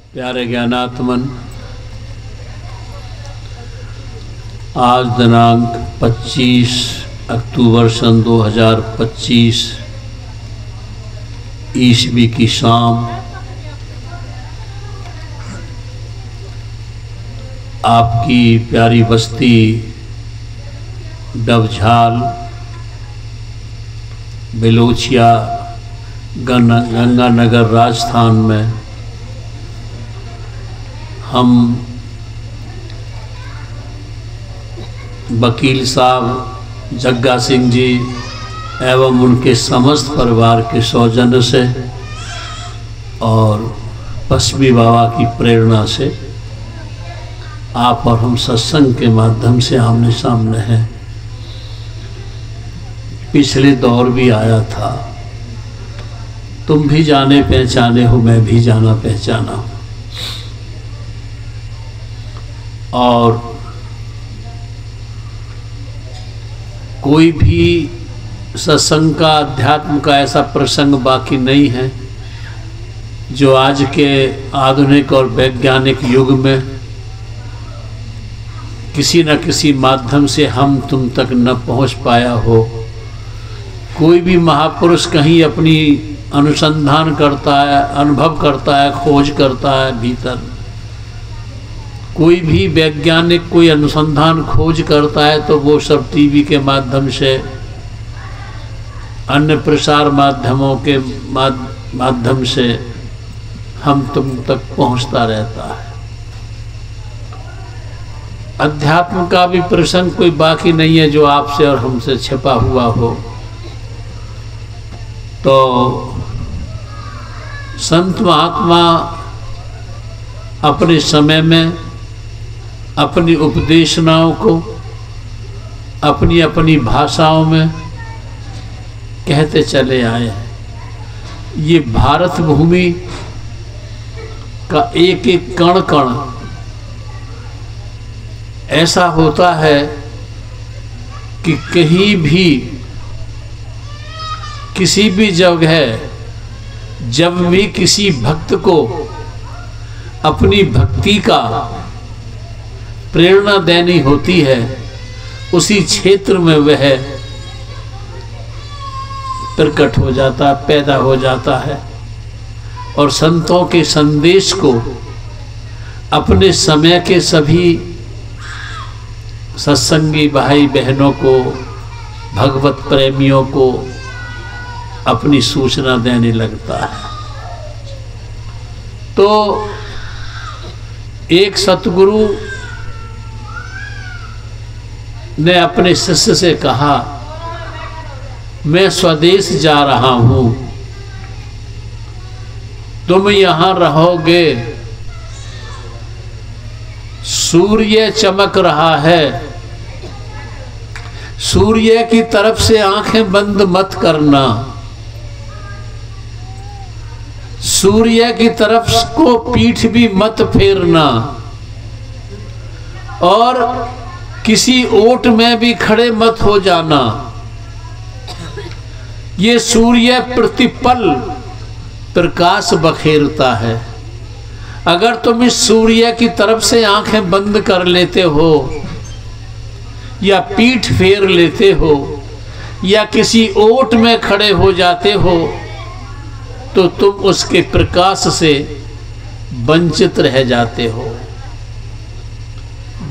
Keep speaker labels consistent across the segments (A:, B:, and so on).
A: प्यारे ज्ञानात्मन, आज दिनांक 25 अक्टूबर सन 2025 ईस्वी की शाम आपकी प्यारी बस्ती डबझाल बेलोचिया गंगानगर राजस्थान में हम वकील साहब जग्गा सिंह जी एवं उनके समस्त परिवार के सौजन्य से और पश्चिमी बाबा की प्रेरणा से आप और हम सत्संग के माध्यम से आमने सामने हैं। पिछले दौर भी आया था, तुम भी जाने पहचाने हो, मैं भी जाना पहचाना हूँ। और कोई भी सत्संग का, अध्यात्म का ऐसा प्रसंग बाकी नहीं है जो आज के आधुनिक और वैज्ञानिक युग में किसी न किसी माध्यम से हम तुम तक न पहुंच पाया हो। कोई भी महापुरुष कहीं अपनी अनुसंधान करता है, अनुभव करता है, खोज करता है भीतर। कोई भी वैज्ञानिक कोई अनुसंधान खोज करता है तो वो सब टीवी के माध्यम से, अन्य प्रसार माध्यमों के माध्यम से हम तुम तक पहुंचता रहता है। अध्यात्म का भी प्रसंग कोई बाकी नहीं है जो आपसे और हमसे छिपा हुआ हो। तो संत महात्मा अपने समय में अपनी उपदेशनाओं को अपनी अपनी भाषाओं में कहते चले आए हैं। ये भारत भूमि का एक एक कण कण ऐसा होता है कि कहीं भी किसी भी जगह जब भी किसी भक्त को अपनी भक्ति का प्रेरणा देनी होती है, उसी क्षेत्र में वह प्रकट हो जाता, पैदा हो जाता है और संतों के संदेश को अपने समय के सभी सत्संगी भाई बहनों को, भगवत प्रेमियों को अपनी सूचना देने लगता है। तो एक सतगुरु ने अपने शिष्य से कहा, मैं स्वदेश जा रहा हूं, तुम यहां रहोगे। सूर्य चमक रहा है, सूर्य की तरफ से आंखें बंद मत करना, सूर्य की तरफ को पीठ भी मत फेरना और किसी ओट में भी खड़े मत हो जाना। ये सूर्य प्रतिपल प्रकाश बखेरता है। अगर तुम इस सूर्य की तरफ से आंखें बंद कर लेते हो या पीठ फेर लेते हो या किसी ओट में खड़े हो जाते हो तो तुम उसके प्रकाश से वंचित रह जाते हो,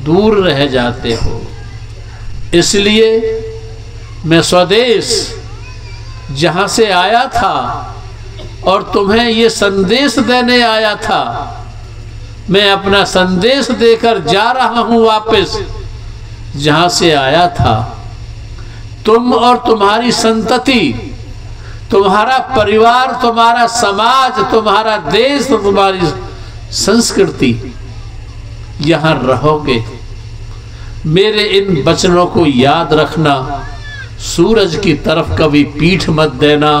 A: दूर रह जाते हो। इसलिए मैं स्वदेश जहां से आया था और तुम्हें ये संदेश देने आया था, मैं अपना संदेश देकर जा रहा हूं वापस जहां से आया था। तुम और तुम्हारी संतति, तुम्हारा परिवार, तुम्हारा समाज, तुम्हारा देश, तुम्हारी संस्कृति यहां रहोगे। मेरे इन वचनों को याद रखना। सूरज की तरफ कभी पीठ मत देना,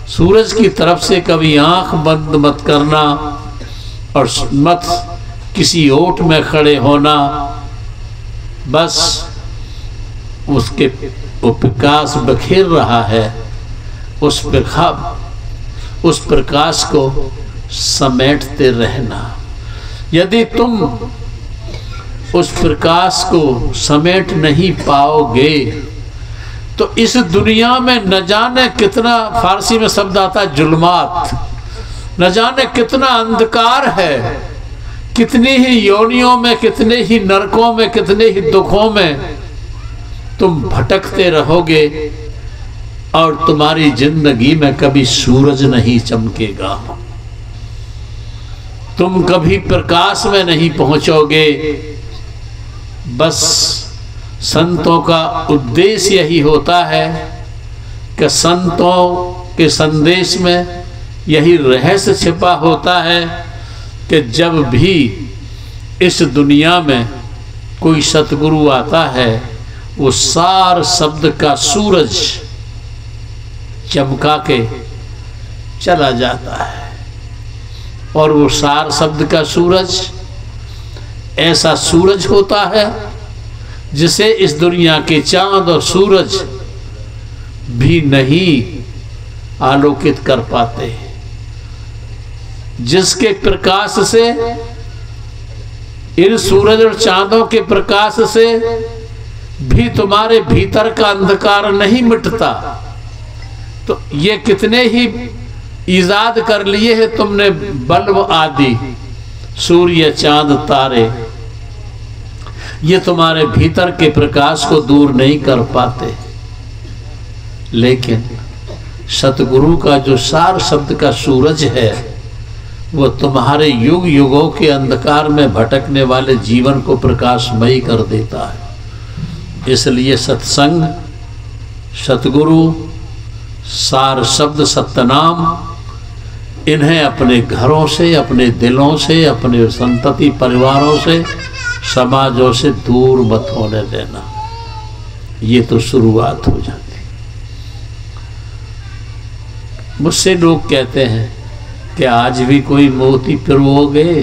A: सूरज की तरफ से कभी आंख बंद मत करना और मत किसी ओट में खड़े होना। बस उसके प्रकाश बखेर रहा है, उस प्रकाश को समेटते रहना। यदि तुम उस प्रकाश को समेट नहीं पाओगे तो इस दुनिया में न जाने कितना, फारसी में शब्द आता है जुल्मात, न जाने कितना अंधकार है, कितनी ही योनियों में, कितने ही नरकों में, कितने ही दुखों में तुम भटकते रहोगे और तुम्हारी जिंदगी में कभी सूरज नहीं चमकेगा, तुम कभी प्रकाश में नहीं पहुंचोगे। बस संतों का उद्देश्य यही होता है कि संतों के संदेश में यही रहस्य छिपा होता है कि जब भी इस दुनिया में कोई सतगुरु आता है वो सार शब्द का सूरज चमका के चला जाता है। और वो सार शब्द का सूरज ऐसा सूरज होता है जिसे इस दुनिया के चांद और सूरज भी नहीं आलोकित कर पाते, जिसके प्रकाश से, इन सूरज और चांदों के प्रकाश से भी तुम्हारे भीतर का अंधकार नहीं मिटता। तो ये कितने ही ईजाद कर लिए हैं तुमने बल्ब आदि, सूर्य चांद तारे, ये तुम्हारे भीतर के प्रकाश को दूर नहीं कर पाते। लेकिन सतगुरु का जो सार शब्द का सूरज है वो तुम्हारे युग युगों के अंधकार में भटकने वाले जीवन को प्रकाशमयी कर देता है। इसलिए सत्संग, सतगुरु, सार शब्द, सत्यनाम, इन्हें अपने घरों से, अपने दिलों से, अपने संतति परिवारों से, समाजों से दूर मत होने देना। ये तो शुरुआत हो जाती। मुझसे लोग कहते हैं कि आज भी कोई मोती पिरोगे,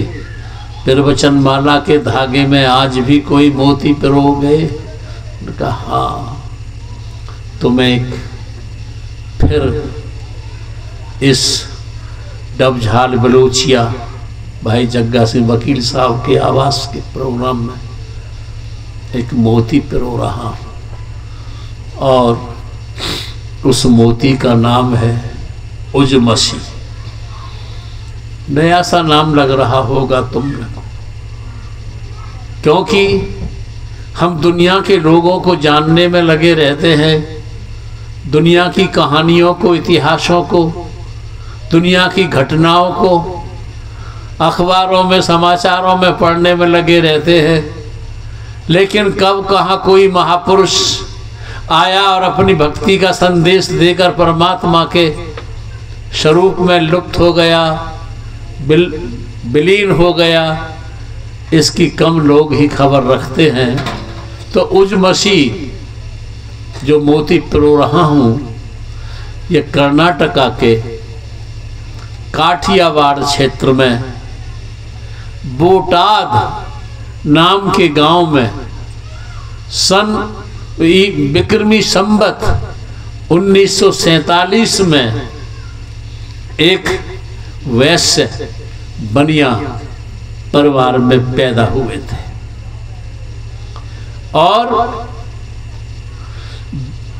A: प्रवचन माला के धागे में आज भी कोई मोती पिरोगे? कहा हाँ, तुम्हें एक फिर इस डबझाल बलोचिया भाई जग्गा सिंह वकील साहब के आवास के प्रोग्राम में एक मोती पिरो रहा हूँ और उस मोती का नाम है उजमसी। नया सा नाम लग रहा होगा तुमने, क्योंकि हम दुनिया के लोगों को जानने में लगे रहते हैं, दुनिया की कहानियों को, इतिहासों को, दुनिया की घटनाओं को अखबारों में, समाचारों में पढ़ने में लगे रहते हैं। लेकिन कब कहाँ कोई महापुरुष आया और अपनी भक्ति का संदेश देकर परमात्मा के स्वरूप में लुप्त हो गया, विलीन हो गया, इसकी कम लोग ही खबर रखते हैं। तो उजमसी जो मोती पिरो रहा हूँ, ये कर्नाटका के काठियावाड़ क्षेत्र में बोटाद नाम के गांव में सन विक्रमी संवत 1947 में एक वैश्य बनिया परिवार में पैदा हुए थे। और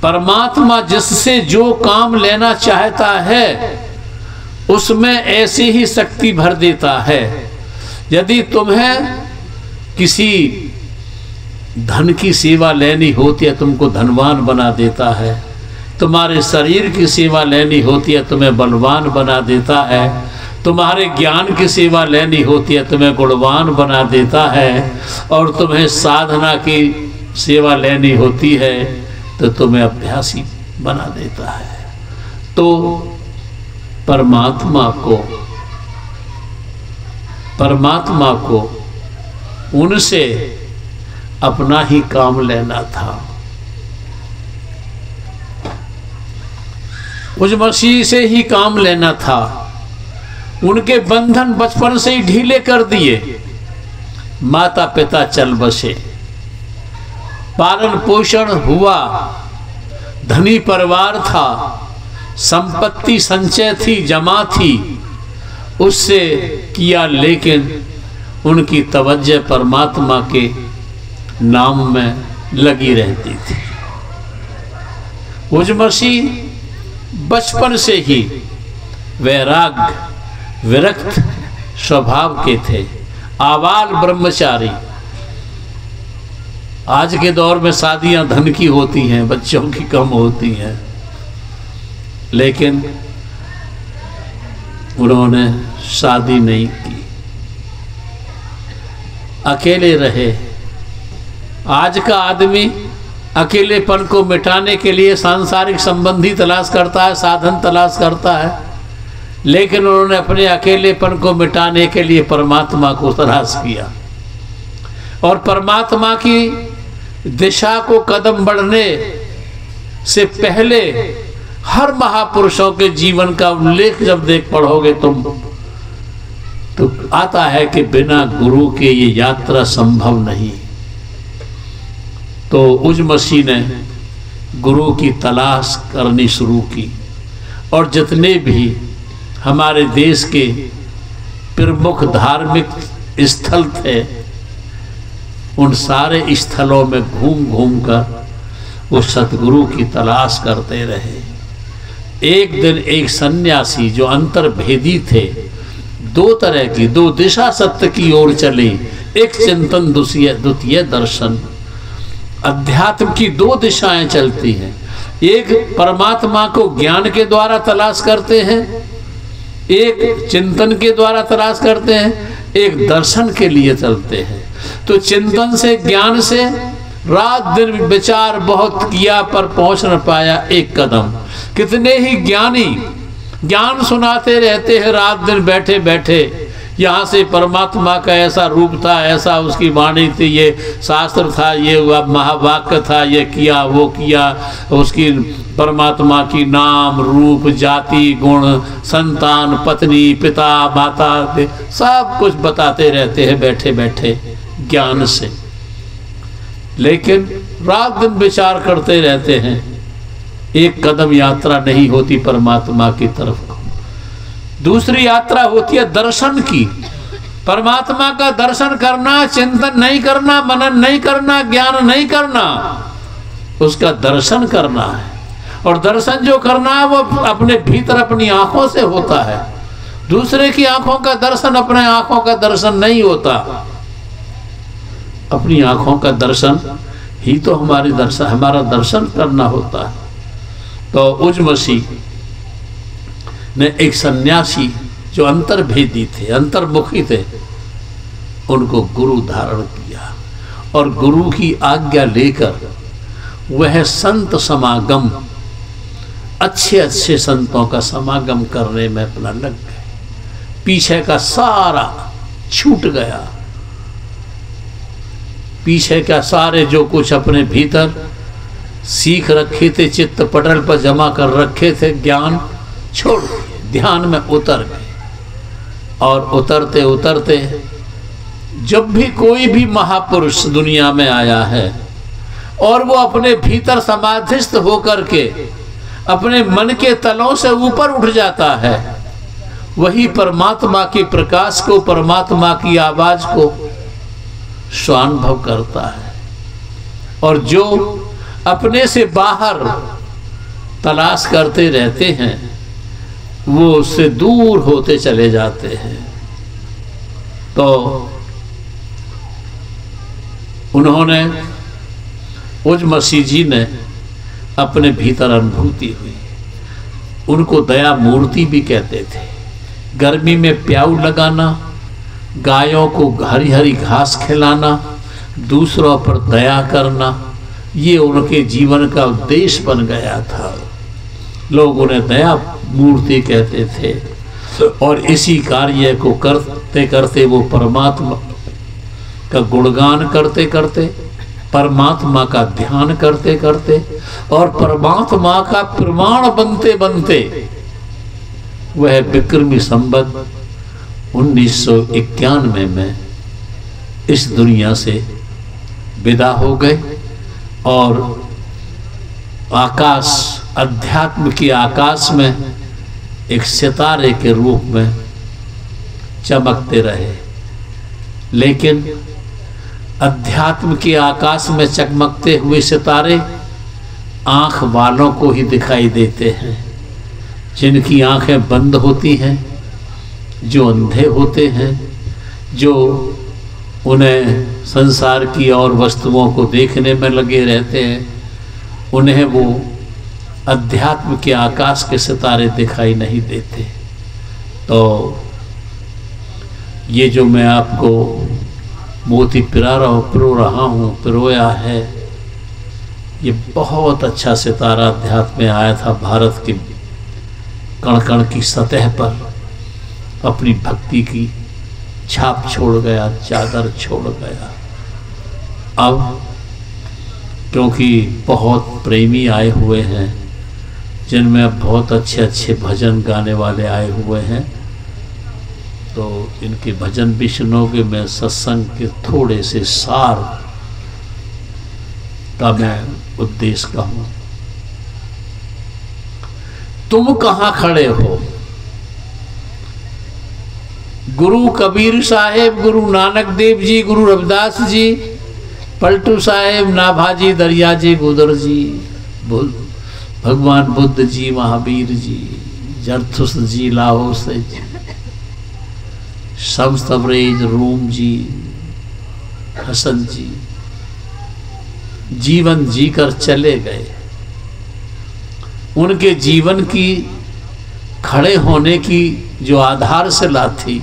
A: परमात्मा जिससे जो काम लेना चाहता है उसमें ऐसी ही शक्ति भर देता है। यदि तुम्हें किसी धन की सेवा लेनी होती है, तुमको धनवान बना देता है। तुम्हारे शरीर की सेवा लेनी होती है, तुम्हें बलवान बना देता है। तुम्हारे ज्ञान की सेवा लेनी होती है, तुम्हें गुणवान बना देता है। और तुम्हें साधना की सेवा लेनी होती है तो तुम्हें अभ्यासी बना देता है। तो परमात्मा को उनसे अपना ही काम लेना था। उस मसीह से ही काम लेना था। उनके बंधन बचपन से ही ढीले कर दिए। माता पिता चल बसे, पालन पोषण हुआ, धनी परिवार था, संपत्ति संचय थी, जमा थी, उससे किया। लेकिन उनकी तवज्जो परमात्मा के नाम में लगी रहती थी। उज मसीह बचपन से ही वैराग्य विरक्त स्वभाव के थे, आबाल ब्रह्मचारी। आज के दौर में शादियां धन की होती हैं, बच्चों की कम होती हैं, लेकिन उन्होंने शादी नहीं की, अकेले रहे। आज का आदमी अकेलेपन को मिटाने के लिए सांसारिक संबंधी तलाश करता है, साधन तलाश करता है, लेकिन उन्होंने अपने अकेलेपन को मिटाने के लिए परमात्मा को तलाश किया और परमात्मा की दिशा को कदम बढ़ने से पहले हर महापुरुषों के जीवन का उल्लेख जब देख पढ़ोगे तुम तो आता है कि बिना गुरु के ये यात्रा संभव नहीं। तो उज मसीह ने गुरु की तलाश करनी शुरू की और जितने भी हमारे देश के प्रमुख धार्मिक स्थल थे उन सारे स्थलों में घूम घूम कर वो सतगुरु की तलाश करते रहे। एक दिन एक सन्यासी जो अंतर्भेदी थे, दो तरह की दो दिशा सत्य की ओर चले, एक चिंतन द्वितीय दर्शन। अध्यात्म की दो दिशाएं चलती हैं, एक परमात्मा को ज्ञान के द्वारा तलाश करते हैं, एक चिंतन के द्वारा तलाश करते हैं, एक दर्शन के लिए चलते हैं। तो चिंतन से ज्ञान से रात दिन विचार बहुत किया पर पहुंच न पाया एक कदम। कितने ही ज्ञानी ज्ञान सुनाते रहते हैं रात दिन बैठे बैठे, यहाँ से परमात्मा का ऐसा रूप था, ऐसा उसकी वाणी थी, ये शास्त्र था, ये महावाक्य था, ये किया वो किया, उसकी परमात्मा की नाम रूप जाति गुण संतान पत्नी पिता माता सब कुछ बताते रहते हैं बैठे बैठे ज्ञान से, लेकिन रात दिन विचार करते रहते हैं, एक कदम यात्रा नहीं होती परमात्मा की तरफ। दूसरी यात्रा होती है दर्शन की, परमात्मा का दर्शन करना, चिंतन नहीं करना, मनन नहीं करना, ज्ञान नहीं करना, उसका दर्शन करना है। और दर्शन जो करना है वो अपने भीतर अपनी आंखों से होता है, दूसरे की आंखों का दर्शन अपने आंखों का दर्शन नहीं होता। अपनी आंखों का दर्शन ही तो हमारा दर्शन करना होता है। तो उज मसीह ने एक सन्यासी जो अंतर्भेदी थे, अंतर्मुखी थे, उनको गुरु धारण किया और गुरु की आज्ञा लेकर वह संत समागम, अच्छे अच्छे संतों का समागम करने में अपना लग गए। पीछे का सारा छूट गया, पीछे का सारे जो कुछ अपने भीतर सीख रखे थे, चित्त पटल पर जमा कर रखे थे, ज्ञान छोड़ दिए, ध्यान में उतर गए। और उतरते उतरते जब भी कोई भी महापुरुष दुनिया में आया है और वो अपने भीतर समाधिस्थ होकर के अपने मन के तलों से ऊपर उठ जाता है, वही परमात्मा के प्रकाश को, परमात्मा की आवाज को स्वानुभव करता है। और जो अपने से बाहर तलाश करते रहते हैं वो उससे दूर होते चले जाते हैं। तो उन्होंने उज मसीह जी ने अपने भीतर अनुभूति हुई, उनको दया मूर्ति भी कहते थे। गर्मी में प्याऊ लगाना, गायों को हरी हरी घास खिलाना, दूसरों पर दया करना, ये उनके जीवन का उद्देश्य बन गया था। लोग उन्हें दया मूर्ति कहते थे और इसी कार्य को करते करते वो परमात्मा का गुणगान करते करते, परमात्मा का ध्यान करते करते और परमात्मा का प्रमाण बनते बनते वह विक्रमी संवत 1991 में इस दुनिया से विदा हो गए और आकाश, अध्यात्म के आकाश में एक सितारे के रूप में चमकते रहे। लेकिन अध्यात्म के आकाश में चकमकते हुए सितारे आंख वालों को ही दिखाई देते हैं। जिनकी आंखें बंद होती हैं, जो अंधे होते हैं, जो उन्हें संसार की और वस्तुओं को देखने में लगे रहते हैं, उन्हें वो अध्यात्म के आकाश के सितारे दिखाई नहीं देते। तो ये जो मैं आपको मोती पिरोया है, ये बहुत अच्छा सितारा अध्यात्म में आया था। भारत के कण कण की सतह पर अपनी भक्ति की छाप छोड़ गया, चादर छोड़ गया। अब क्योंकि बहुत प्रेमी आए हुए हैं, जिनमें बहुत अच्छे अच्छे भजन गाने वाले आए हुए हैं, तो इनके भजन भी सुनोगे। मैं सत्संग के थोड़े से सार का मैं उद्देश्य कहूँ। तुम कहाँ खड़े हो? गुरु कबीर साहेब, गुरु नानक देव जी, गुरु रविदास जी, पलटू साहेब, नाभाजी, दरिया जी, गुदर जी, भगवान बुद्ध जी, महावीर जी, जरथुस जी, लाहौस जी, शम्स तबरेज, रूम जी, हसन जी, जीवन जीकर चले गए। उनके जीवन की खड़े होने की जो आधारशिला थी,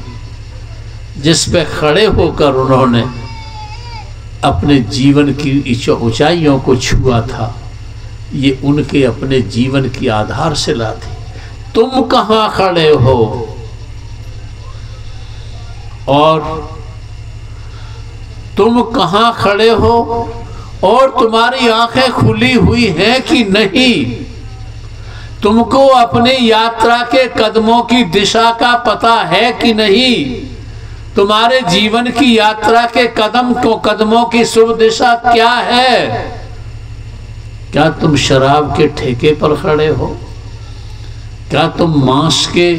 A: जिस पे खड़े होकर उन्होंने अपने जीवन की ऊंचाइयों को छुआ था, ये उनके अपने जीवन की आधारशिला थी। तुम कहाँ खड़े हो? और तुम कहाँ खड़े हो? और तुम्हारी आंखें खुली हुई हैं कि नहीं? तुमको अपने यात्रा के कदमों की दिशा का पता है कि नहीं? तुम्हारे जीवन की यात्रा के कदमों की शुभ दिशा क्या है? क्या तुम शराब के ठेके पर खड़े हो? क्या तुम मांस के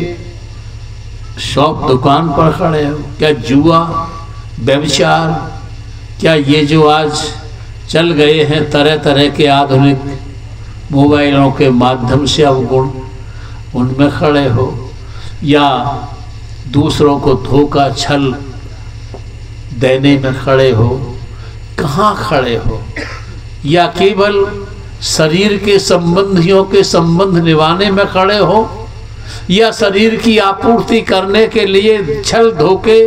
A: शॉप दुकान पर खड़े हो? क्या जुआ, व्यभिचार, क्या ये जो आज चल गए हैं तरह तरह के आधुनिक मोबाइलों के माध्यम से अवगुण, उनमें खड़े हो? या दूसरों को धोखा छल देने में खड़े हो? कहाँ खड़े हो? या केवल शरीर के संबंधियों के संबंध निभाने में खड़े हो? या शरीर की आपूर्ति करने के लिए छल धोखे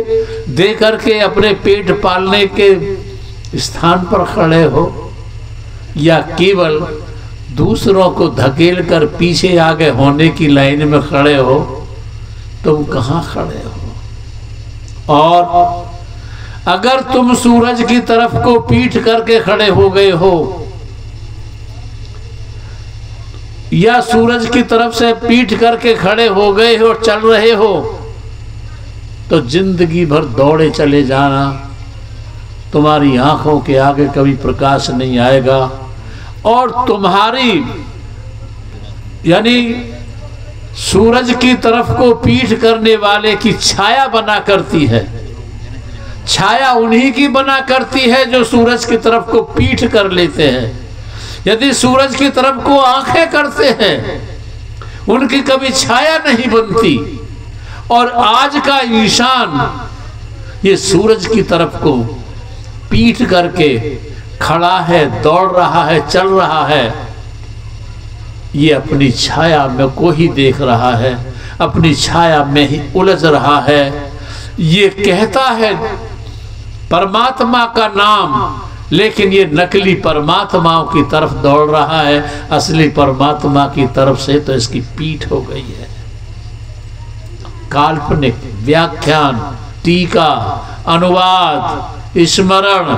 A: दे करके अपने पेट पालने के स्थान पर खड़े हो? या केवल दूसरों को धकेल कर पीछे आगे होने की लाइन में खड़े हो? तुम कहाँ खड़े हो? और अगर तुम सूरज की तरफ को पीठ करके खड़े हो गए हो, या सूरज की तरफ से पीठ करके खड़े हो गए हो, चल रहे हो, तो जिंदगी भर दौड़े चले जाना। तुम्हारी आंखों के आगे कभी प्रकाश नहीं आएगा, और तुम्हारी यानी सूरज की तरफ को पीठ करने वाले की छाया बना करती है। छाया उन्हीं की बना करती है जो सूरज की तरफ को पीठ कर लेते हैं। यदि सूरज की तरफ को आंखें करते हैं, उनकी कभी छाया नहीं बनती। और आज का इंसान ये सूरज की तरफ को पीठ करके खड़ा है, दौड़ रहा है, चल रहा है, ये अपनी छाया में को ही देख रहा है, अपनी छाया में ही उलझ रहा है। ये कहता है परमात्मा का नाम, लेकिन ये नकली परमात्माओं की तरफ दौड़ रहा है। असली परमात्मा की तरफ से तो इसकी पीठ हो गई है। काल्पनिक व्याख्यान, टीका, अनुवाद, स्मरण,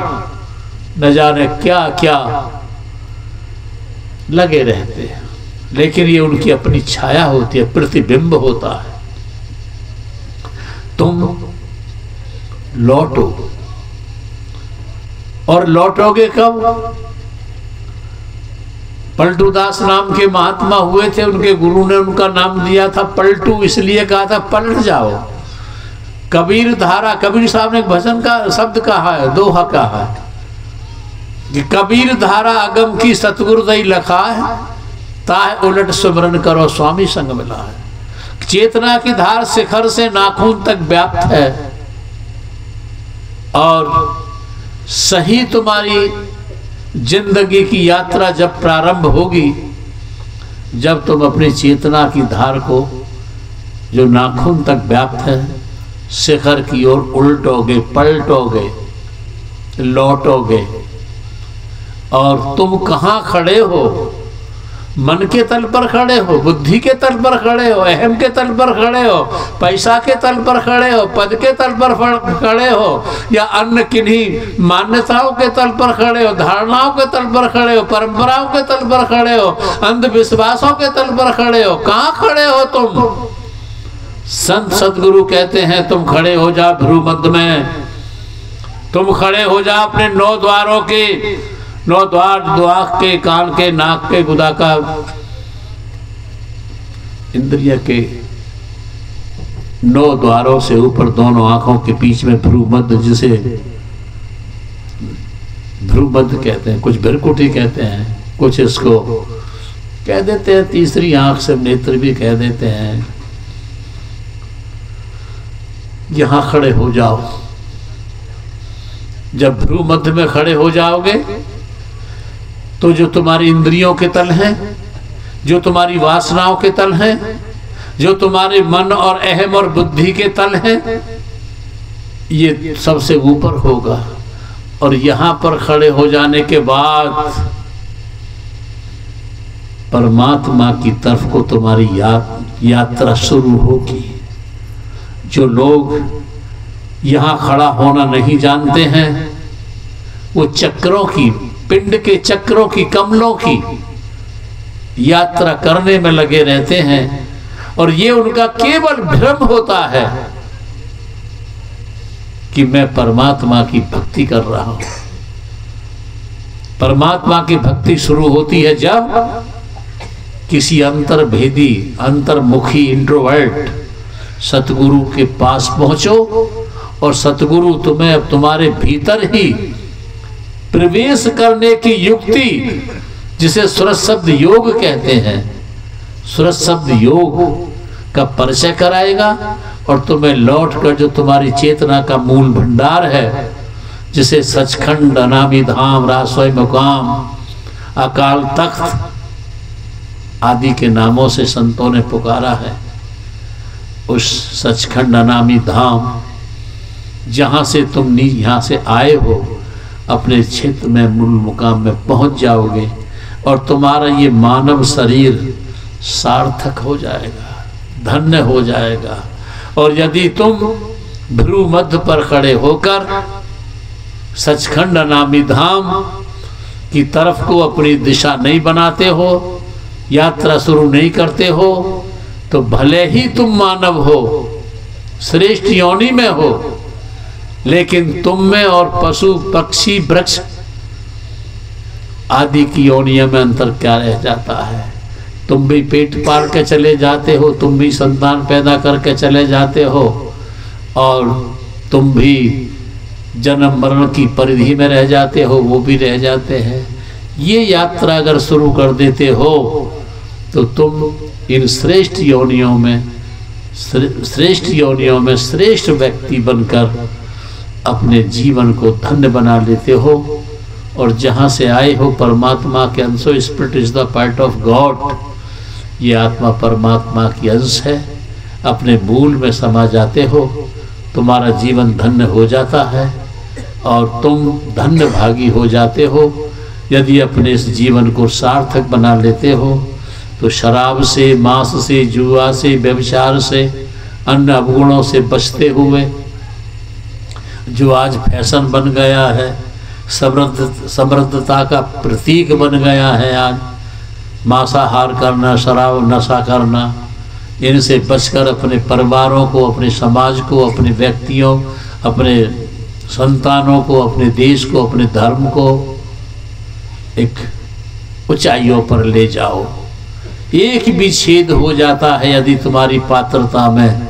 A: न जाने क्या क्या लगे रहते हैं, लेकिन ये उनकी अपनी छाया होती है, प्रतिबिंब होता है। तुम लौटो, और लौटोगे कब? पलटू दास नाम के महात्मा हुए थे, उनके गुरु ने उनका नाम दिया था पलटू, इसलिए कहा था पलट जाओ। कबीर धारा, कबीर साहब ने एक भजन का शब्द कहा है, दोहा कहा है कि कबीर धारा अगम की सतगुरु दई लखा है, ताह उलट सुमरन करो स्वामी संग मिला है। चेतना की धार शिखर से नाखून तक व्याप्त है और सही तुम्हारी जिंदगी की यात्रा जब प्रारंभ होगी, जब तुम अपनी चेतना की धार को जो नाखून तक व्याप्त है शिखर की ओर उल्टोगे, पलटोगे, लौटोगे। और तुम कहाँ खड़े हो? मन के तल पर खड़े हो, बुद्धि के तल पर खड़े हो, अहम के तल पर खड़े हो, पैसा के तल पर खड़े हो, पद के तल पर खड़े हो, या अन्य किन्हीं मान्यताओं के तल पर खड़े हो, धारणाओं के तल पर खड़े हो, परंपराओं के तल पर खड़े हो, अंधविश्वासों के तल पर खड़े हो? कहाँ खड़े हो तुम? संत सदगुरु कहते हैं तुम खड़े हो जा भ्रू मध्य में, तुम खड़े हो जा अपने 9 द्वारों के, 9 द्वार, आँख के, कान के, नाक के, गुदा का, इंद्रिय के 9 द्वारों से ऊपर दोनों आंखों के बीच में भ्रू मध्य, जिसे भ्रू मध्य कहते हैं, कुछ भ्रकुटी कहते हैं, कुछ इसको कह देते हैं तीसरी आंख से नेत्र भी कह देते हैं। यहां खड़े हो जाओ। जब भ्रू मध्य में खड़े हो जाओगे तो जो तुम्हारी इंद्रियों के तल हैं, जो तुम्हारी वासनाओं के तल हैं, जो तुम्हारे मन और अहम और बुद्धि के तल हैं, ये सबसे ऊपर होगा। और यहां पर खड़े हो जाने के बाद परमात्मा की तरफ को तुम्हारी यात्रा शुरू होगी। जो लोग यहां खड़ा होना नहीं जानते हैं, वो चक्रों की, पिंड के चक्रों की, कमलों की यात्रा करने में लगे रहते हैं और ये उनका केवल भ्रम होता है कि मैं परमात्मा की भक्ति कर रहा हूं। परमात्मा की भक्ति शुरू होती है जब किसी अंतर्भेदी, अंतर्मुखी, इंट्रोवर्ट सतगुरु के पास पहुंचो और सतगुरु तुम्हें अब तुम्हारे भीतर ही प्रवेश करने की युक्ति, जिसे सूरज शब्द योग कहते हैं, सूरज शब्द योग का परिचय कराएगा और तुम्हें लौटकर जो तुम्हारी चेतना का मूल भंडार है, जिसे सचखंड, अनामी धाम, रासोई मुकाम, अकाल तख्त आदि के नामों से संतों ने पुकारा है, उस सचखंड अनामी धाम जहाँ से तुम यहाँ से आए हो, अपने क्षेत्र में मूल मुकाम में पहुँच जाओगे और तुम्हारा ये मानव शरीर सार्थक हो जाएगा, धन्य हो जाएगा। और यदि तुम भ्रू मध्य पर खड़े होकर सचखंड अनामी धाम की तरफ को अपनी दिशा नहीं बनाते हो, यात्रा शुरू नहीं करते हो, तो भले ही तुम मानव हो, श्रेष्ठ योनि में हो, लेकिन तुम में और पशु, पक्षी, वृक्ष आदि की योनियों में अंतर क्या रह जाता है? तुम भी पेट पाल के चले जाते हो, तुम भी संतान पैदा करके चले जाते हो और तुम भी जन्म मरण की परिधि में रह जाते हो, वो भी रह जाते हैं। ये यात्रा अगर शुरू कर देते हो तो तुम इन श्रेष्ठ योनियों में श्रेष्ठ व्यक्ति बनकर अपने जीवन को धन्य बना लेते हो। और जहाँ से आए हो परमात्मा के अंश हो, spirit is the part of God, ये आत्मा परमात्मा की अंश है, अपने मूल में समा जाते हो, तुम्हारा जीवन धन्य हो जाता है और तुम धन्य भागी हो जाते हो। यदि अपने इस जीवन को सार्थक बना लेते हो तो शराब से, मांस से, जुआ से, व्यभिचार से, अन्य अवगुणों से बचते हुए, जो आज फैशन बन गया है, समृद्धता का प्रतीक बन गया है, आज मांसाहार करना, शराब, नशा करना, इनसे बचकर अपने परिवारों को, अपने समाज को, अपने व्यक्तियों, अपने संतानों को, अपने देश को, अपने धर्म को एक ऊंचाइयों पर ले जाओ। एक भी छेद हो जाता है यदि तुम्हारी पात्रता में,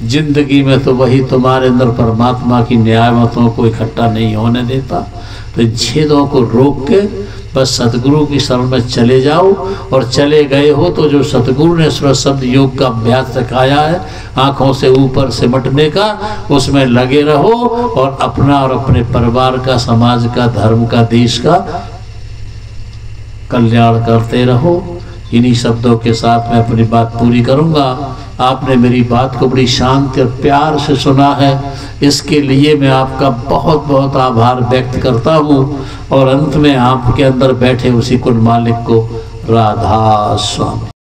A: जिंदगी में तो वही तुम्हारे अंदर परमात्मा की न्यायमतों को इकट्ठा नहीं होने देता। तो इन छेदों को रोक के बस सतगुरु की शरण में चले जाओ, और चले गए हो तो जो सतगुरु ने स्वर शब्द योग का अभ्यास सिखाया है आँखों से ऊपर सिमटने का, उसमें लगे रहो और अपना और अपने परिवार का, समाज का, धर्म का, देश का कल्याण करते रहो। इन्हीं शब्दों के साथ मैं अपनी बात पूरी करूंगा। आपने मेरी बात को बड़ी शांति और प्यार से सुना है, इसके लिए मैं आपका बहुत बहुत आभार व्यक्त करता हूँ। और अंत में आपके अंदर बैठे उसी कुल मालिक को राधा स्वामी।